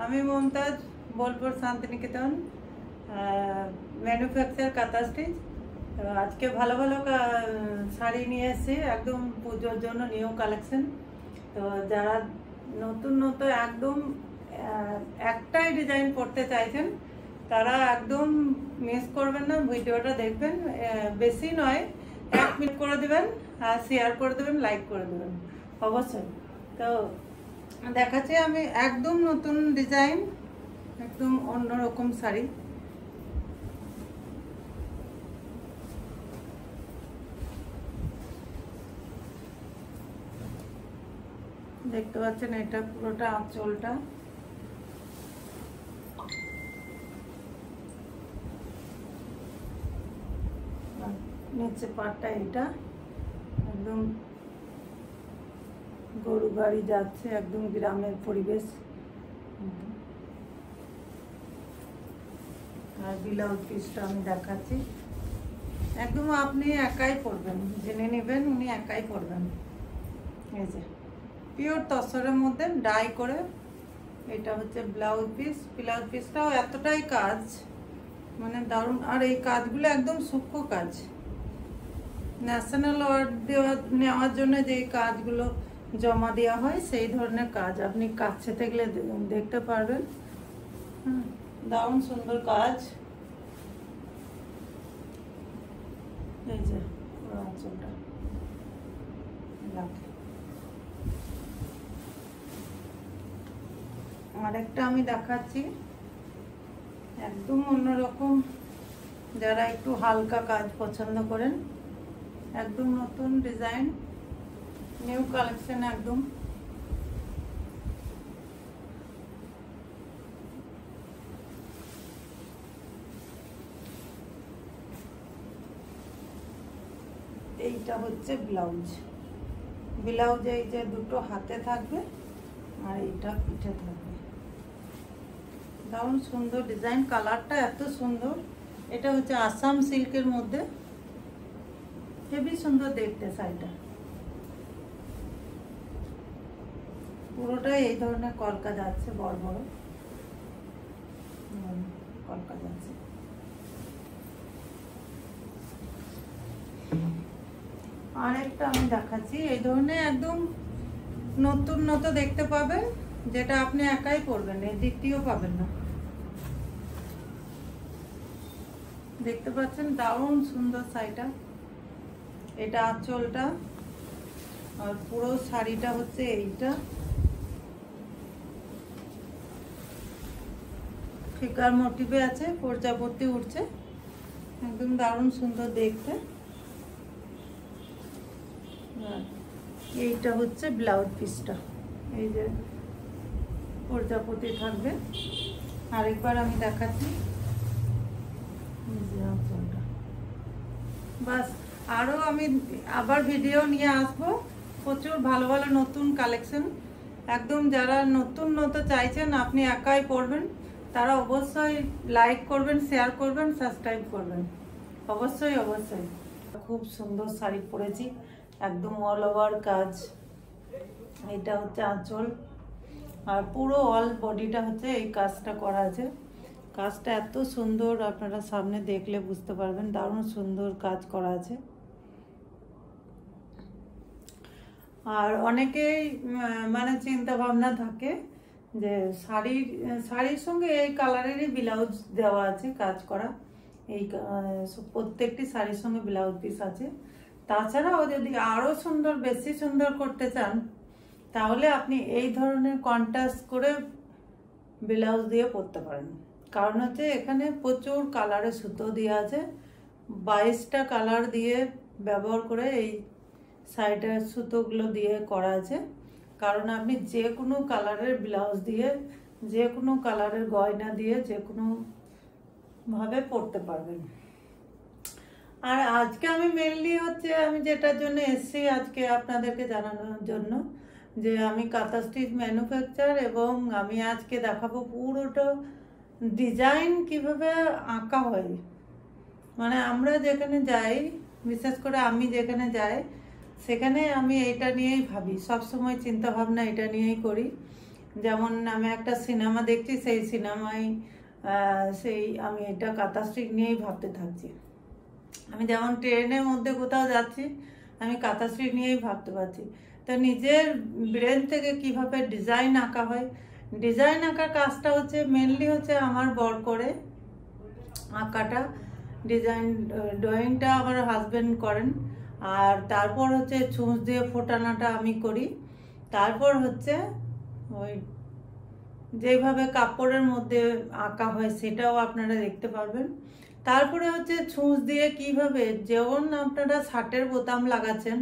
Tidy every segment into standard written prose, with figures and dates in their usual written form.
আমি মমতাজ, বোলপুর শান্তিনিকেতন, ম্যানুফ্যাকচার কাঁথা স্টিচ। আজকে ভালো ভালো শাড়ি নিয়ে এসেছি, একদম পুজোর জন্য নিউ কালেকশন। তো যারা নতুন নতুন একদম একটাই ডিজাইন পরতে চাইছেন তারা একদম মিস করবেন না, ভিডিওটা দেখবেন। বেশি নয়, 1 মিনিট করে দেবেন আর শেয়ার করে দেবেন, লাইক করে দেবেন অবশ্যই। তো দেখাচ্ছি আমি একদম নতুন ডিজাইন, একদম অন্যরকম শাড়ি। দেখতে পাচ্ছেন এটা পুরোটা আঁচলটা, নিচে পাটটা এটা একদম গরু গাড়ি যাচ্ছে, একদম গ্রামের পরিবেশ। আর ব্লাউজ পিসটা আমি দেখাচ্ছি, একদম আপনি একাই পরবেন, জেনে নেবেন উনি একাই পরবেন। এই যে পিওর তসরের মধ্যে ডাই করে, এটা হচ্ছে ব্লাউজ পিস। ব্লাউজ পিসটাও এতটাই কাজ, মানে দারুণ। আর এই কাজগুলো একদম সূক্ষ্ম কাজ, ন্যাশনাল অ্যাওয়ার্ড নেওয়ার জন্য যে কাজগুলো জমা দেওয়া হয় সেই ধরনের কাজ। আপনি কাছে থাকলে দেখতে পারবেন, দারুণ সুন্দর কাজ। এই যে আঁচলটা আরেকটা আমি দেখাচ্ছি, একদম অন্যরকম। যারা একটু হালকা কাজ পছন্দ করেন, একদম নতুন ডিজাইন, নিউ কালেকশন একদম। এইটা হচ্ছে ব্লাউজ। ব্লাউজে এই যে দুটো হাতে থাকবে আর এইটা পিঠে থাকবে, দারুণ সুন্দর ডিজাইন। কালারটা এত সুন্দর। এটা হচ্ছে আসাম সিল্কের মধ্যে, হেবি সুন্দর দেখতে শাড়িটা। পুরোটাই এই ধরনের কলকা যাচ্ছে, বড় বড় কলকা যাচ্ছে। আরেকটা আমি দেখাচ্ছি, এই ধরনের একদম নতুন নতুন দেখতে পাবেন, যেটা আপনি একাই পরবেন, এই দ্বিতীয় পাবেন না। দেখতে পাচ্ছেন দারুণ সুন্দর শাড়িটা। এটা আঁচলটা, আর পুরো শাড়িটা হচ্ছে এইটা। ফিগার মোটিভে আছে, প্রজাপতি উঠছে, একদম দারুণ সুন্দর দেখতে। এইটা হচ্ছে ব্লাউজ পিসটা, এই যে প্রজাপতি থাকবে। আরেকবার আমি দেখাচ্ছি, বাস। আরও আমি আবার ভিডিও নিয়ে আসবো, প্রচুর ভালো ভালো নতুন কালেকশন। একদম যারা নতুন নতুন চাইছেন আপনি একাই পরবেন, তারা অবশ্যই লাইক করবেন, শেয়ার করবেন, সাবস্ক্রাইব করবেন অবশ্যই অবশ্যই। খুব সুন্দর শাড়ি পরেছি, একদম অল ওভার কাজ। এটা হচ্ছে আঁচল, আর পুরো অল বডিটা হচ্ছে এই কাজটা করা আছে। কাজটা এত সুন্দর, আপনারা সামনে দেখলে বুঝতে পারবেন, দারুণ সুন্দর কাজ করা আছে। আর অনেকেই মানে চিন্তা ভাবনা থাকে যে শাড়ির সঙ্গে এই কালারেরই ব্লাউজ দেওয়া আছে, কাজ করা। এই প্রত্যেকটি শাড়ির সঙ্গে ব্লাউজ পিস আছে। তাছাড়াও যদি আরও সুন্দর, বেশি সুন্দর করতে চান, তাহলে আপনি এই ধরনের কন্ট্রাস্ট করে ব্লাউজ দিয়ে পরতে পারেন। কারণ হচ্ছে এখানে প্রচুর কালারের সুতো দেওয়া আছে, 22টা কালার দিয়ে ব্যবহার করে এই সাইডের সুতোগুলো দিয়ে করা আছে। কারণ আপনি যে কোনো কালারের ব্লাউজ দিয়ে, যে কোনো কালারের গয়না দিয়ে, যে কোনো ভাবে পরতে পারবেন। আর আজকে আমি মেনলি হচ্ছে, আমি যেটার জন্য এসেছি আজকে আপনাদেরকে জানানোর জন্য, যে আমি কাঁথা স্টিচ ম্যানুফ্যাকচার, এবং আমি আজকে দেখাবো পুরোটা ডিজাইন কিভাবে আঁকা হয়। মানে আমরা যেখানে যাই, বিশেষ করে আমি যেখানে যাই, সেখানে আমি এটা নিয়েই ভাবি, সবসময় চিন্তা ভাবনা এটা নিয়েই করি যেমন আমি একটা সিনেমা দেখছি, সেই সিনেমায় আমি এটা কাঁথা স্টিচ নিয়েই ভাবতে থাকছি। আমি যেমন ট্রেনের মধ্যে কোথাও যাচ্ছি, আমি কাঁথা স্টিচ নিয়েই ভাবতে পারছি। তো নিজের ব্রেন থেকে কিভাবে ডিজাইন আঁকা হয়, ডিজাইন আঁকার কাজটা হচ্ছে মেনলি হচ্ছে আমার বর করে, আঁকাটা ডিজাইন ড্রয়িংটা আমার হাজব্যান্ড করেন, আর তারপর হচ্ছে ছুঁচ দিয়ে ফোটানোটা আমি করি। তারপর হচ্ছে ওই যেভাবে কাপড়ের মধ্যে আঁকা হয় সেটাও আপনারা দেখতে পারবেন। তারপরে হচ্ছে ছুঁচ দিয়ে কিভাবে, যেমন আপনারা শার্টের বোতাম লাগাচ্ছেন,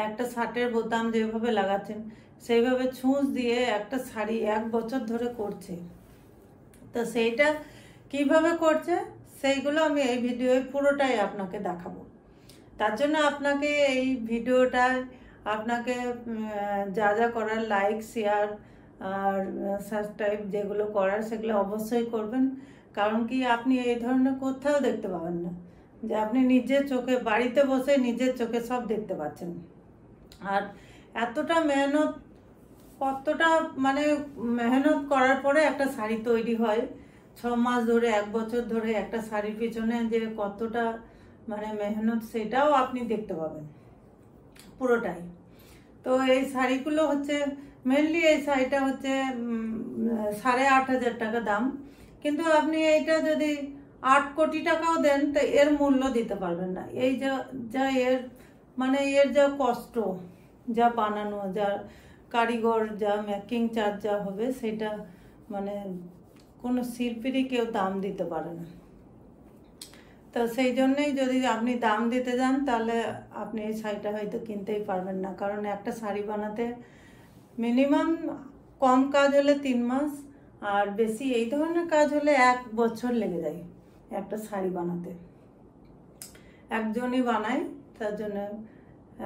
একটা শার্টের বোতাম যেভাবে লাগাচ্ছেন সেইভাবে ছুঁচ দিয়ে একটা শাড়ি 1 বছর ধরে করছে। তো সেইটা কিভাবে করছে সেইগুলো আমি এই ভিডিওয় পুরোটাই আপনাকে দেখাবো। তার জন্য আপনাকে এই ভিডিওটায় আপনাকে যা যা করার, লাইক, শেয়ার আর সাবস্ক্রাইব যেগুলো করার সেগুলো অবশ্যই করবেন। কারণ কি আপনি এই ধরনের কোথাও দেখতে পাবেন না, যে আপনি নিজের চোখে বাড়িতে বসে নিজের চোখে সব দেখতে পাচ্ছেন। আর এতটা মেহনত, কতটা মানে মেহনত করার পরে একটা শাড়ি তৈরি হয়, 6 মাস ধরে 1 বছর ধরে একটা শাড়ির পিছনে যে কতটা মানে মেহনত, সেটাও আপনি দেখতে পাবেন পুরোটাই। তো এই শাড়িগুলো হচ্ছে মেনলি, এই শাড়িটা হচ্ছে 8,500 টাকা দাম, কিন্তু আপনি এইটা যদি 8 কোটি টাকাও দেন তো এর মূল্য দিতে পারবেন না। এই যা এর মানে এর যা কষ্ট, যা বানানো, যা কারিগর, যা মেকিং চার্জ যা হবে, সেটা মানে কোনো শিল্পীরই কেউ দাম দিতে পারে না। তো সেই জন্যই যদি আপনি দাম দিতে যান তাহলে আপনি এই শাড়িটা হয়তো কিনতেই পারবেন না। কারণ একটা শাড়ি বানাতে মিনিমাম কম কাজ হলে 3 মাস, আর বেশি এই ধরনের কাজ হলে 1 বছর লেগে যায় একটা শাড়ি বানাতে। একজনই বানায়, তার জন্য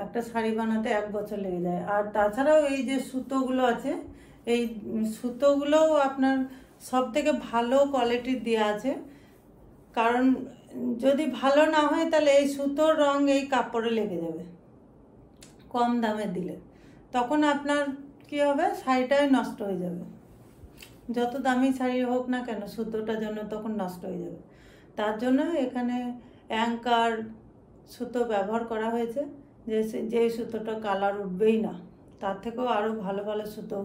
একটা শাড়ি বানাতে 1 বছর লেগে যায়। আর তাছাড়াও এই যে সুতোগুলো আছে, এই সুতোগুলোও আপনার সব থেকে ভালো কোয়ালিটির দেওয়া আছে। কারণ যদি ভালো না হয় তাহলে এই সুতোর রং এই কাপড়ে লেগে যাবে কম দামে দিলে, তখন আপনার কি হবে, শাড়িটাই নষ্ট হয়ে যাবে। যত দামি শাড়ি হোক না কেন, সুতোটার জন্য তখন নষ্ট হয়ে যাবে। তার জন্য এখানে অ্যাঙ্কার সুতো ব্যবহার করা হয়েছে, যে সুতোটা কালার উঠবেই না, তার থেকেও আরও ভালো ভালো সুতো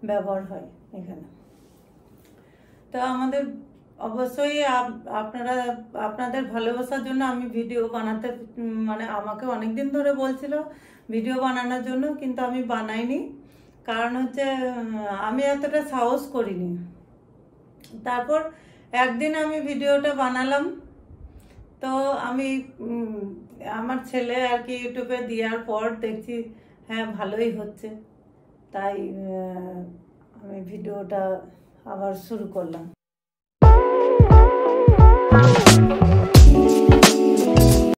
ব্যবহার হয় এখানে। তো আমাদের অবশ্যই আপনাদের ভালোবাসার জন্য আমি ভিডিও বানাতে, মানে আমাকে অনেক দিন ধরে বলছিল ভিডিও বানানোর জন্য, কিন্তু আমি বানাইনি। কারণ হচ্ছে আমি এতটা সাহস করিনি। তারপর একদিন আমি ভিডিওটা বানালাম, তো আমি আমার ছেলে আর কি ইউটিউবে দেওয়ার পর দেখছি হ্যাঁ ভালোই হচ্ছে, তাই আমি ভিডিওটা আবার শুরু করলাম।